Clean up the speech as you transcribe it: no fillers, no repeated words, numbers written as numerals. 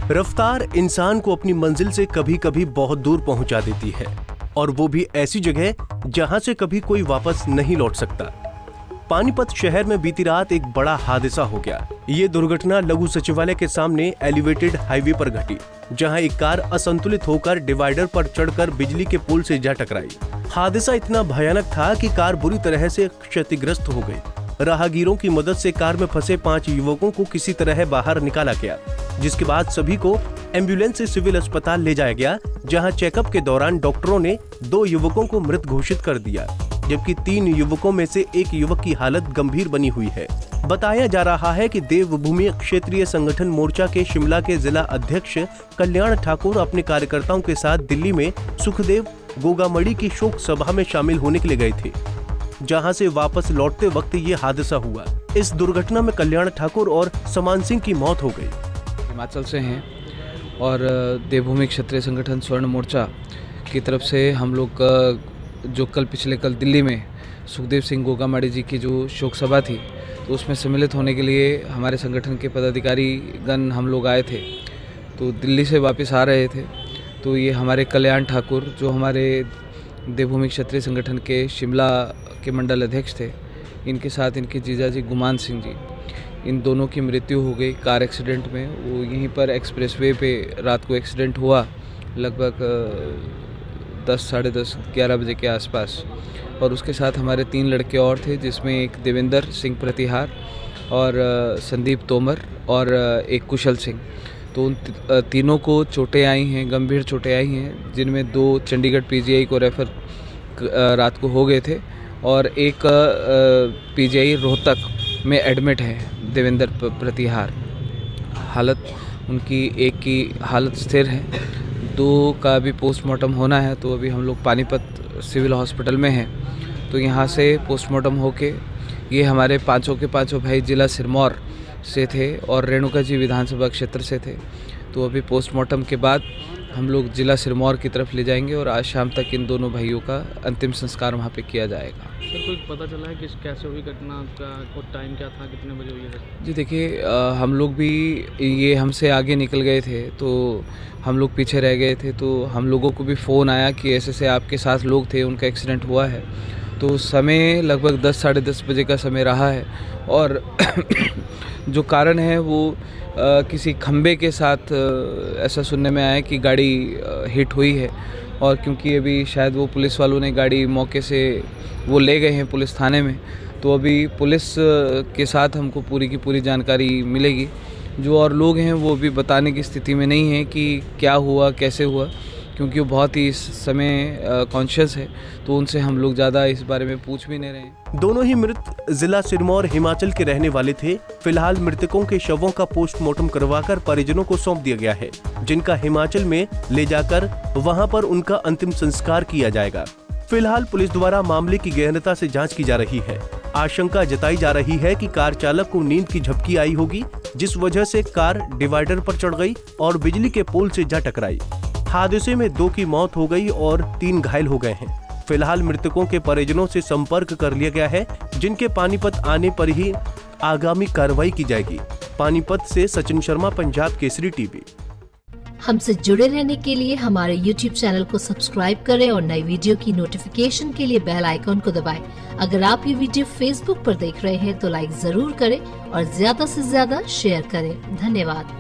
रफ्तार इंसान को अपनी मंजिल से कभी कभी बहुत दूर पहुंचा देती है, और वो भी ऐसी जगह जहां से कभी कोई वापस नहीं लौट सकता। पानीपत शहर में बीती रात एक बड़ा हादसा हो गया। ये दुर्घटना लघु सचिवालय के सामने एलिवेटेड हाईवे पर घटी, जहां एक कार असंतुलित होकर डिवाइडर पर चढ़कर बिजली के पोल से जा टकराई। हादसा इतना भयानक था कि कार बुरी तरह से क्षतिग्रस्त हो गई। राहगीरों की मदद से कार में फंसे 5 युवकों को किसी तरह बाहर निकाला गया, जिसके बाद सभी को एम्बुलेंस से सिविल अस्पताल ले जाया गया, जहां चेकअप के दौरान डॉक्टरों ने 2 युवकों को मृत घोषित कर दिया, जबकि 3 युवकों में से एक युवक की हालत गंभीर बनी हुई है। बताया जा रहा है कि देवभूमि क्षेत्रीय संगठन मोर्चा के शिमला के जिला अध्यक्ष कल्याण ठाकुर अपने कार्यकर्ताओं के साथ दिल्ली में सुखदेव गोगामड़ी की शोक सभा में शामिल होने के लिए गए थे, जहां से वापस लौटते वक्त ये हादसा हुआ। इस दुर्घटना में कल्याण ठाकुर और समान सिंह की मौत हो गई। हिमाचल से हैं और देवभूमि क्षेत्रीय संगठन स्वर्ण मोर्चा की तरफ से हम लोग जो पिछले कल दिल्ली में सुखदेव सिंह गोगामड़ी जी की जो शोक सभा थी, तो उसमें सम्मिलित होने के लिए हमारे संगठन के पदाधिकारी गण हम लोग आए थे। तो दिल्ली से वापस आ रहे थे, तो ये हमारे कल्याण ठाकुर जो हमारे देवभूमि क्षेत्रीय संगठन के शिमला के मंडल अध्यक्ष थे, इनके साथ इनके जीजाजी गुमान सिंह जी, इन दोनों की मृत्यु हो गई कार एक्सीडेंट में। वो यहीं पर एक्सप्रेसवे पे रात को एक्सीडेंट हुआ, लगभग 10, साढ़े 10, 11 बजे के आसपास। और उसके साथ हमारे 3 लड़के और थे, जिसमें एक देवेंद्र सिंह प्रतिहार और संदीप तोमर और एक कुशल सिंह। तो उन तीनों को चोटें आई हैं, गंभीर चोटें आई हैं, जिनमें 2 चंडीगढ़ पीजीआई को रेफर रात को हो गए थे और एक पीजीआई रोहतक में एडमिट है देवेंद्र प्रतिहार। हालत उनकी एक की हालत स्थिर है, 2 का भी पोस्टमार्टम होना है। तो अभी हम लोग पानीपत सिविल हॉस्पिटल में हैं। तो यहाँ से पोस्टमार्टम होके ये हमारे पाँचों के पाँचों भाई जिला सिरमौर से थे और रेणुका जी विधानसभा क्षेत्र से थे। तो अभी पोस्टमार्टम के बाद हम लोग जिला सिरमौर की तरफ ले जाएंगे और आज शाम तक इन दोनों भाइयों का अंतिम संस्कार वहाँ पे किया जाएगा। सर, कोई पता चला है कि कैसे हुई घटना, का टाइम क्या था, कितने बजे हुई है? जी देखिए, हम लोग भी ये हमसे आगे निकल गए थे, तो हम लोग पीछे रह गए थे। तो हम लोगों को भी फ़ोन आया कि ऐसे से आपके साथ लोग थे, उनका एक्सीडेंट हुआ है। तो समय लगभग 10, साढ़े 10 बजे का समय रहा है और जो कारण है वो किसी खंबे के साथ ऐसा सुनने में आया कि गाड़ी हिट हुई है। और क्योंकि अभी शायद वो पुलिस वालों ने गाड़ी मौके से वो ले गए हैं पुलिस थाने में, तो अभी पुलिस के साथ हमको पूरी की पूरी जानकारी मिलेगी। जो और लोग हैं वो भी बताने की स्थिति में नहीं है कि क्या हुआ, कैसे हुआ, क्योंकि वो बहुत ही इस समय कॉन्शियस है। तो उनसे हम लोग ज़्यादा इस बारे में पूछ भी नहीं रहे हैं। दोनों ही मृत जिला सिरमौर हिमाचल के रहने वाले थे। फिलहाल मृतकों के शवों का पोस्टमार्टम करवाकर परिजनों को सौंप दिया गया है, जिनका हिमाचल में ले जाकर वहां पर उनका अंतिम संस्कार किया जाएगा। फिलहाल पुलिस द्वारा मामले की गहनता से जांच की जा रही है। आशंका जताई जा रही है कि कार चालक को नींद की झपकी आई होगी, जिस वजह से कार डिवाइडर पर चढ़ गई और बिजली के पोल से जा टकराई। हादसे में 2 की मौत हो गई और 3 घायल हो गए हैं। फिलहाल मृतकों के परिजनों से संपर्क कर लिया गया है, जिनके पानीपत आने पर ही आगामी कार्रवाई की जाएगी। पानीपत से सचिन शर्मा, पंजाब केसरी टीवी। हमसे जुड़े रहने के लिए हमारे YouTube चैनल को सब्सक्राइब करें और नई वीडियो की नोटिफिकेशन के लिए बेल आइकॉन को दबाएं। अगर आप ये वीडियो Facebook पर देख रहे हैं तो लाइक जरूर करें और ज्यादा से ज्यादा शेयर करें। धन्यवाद।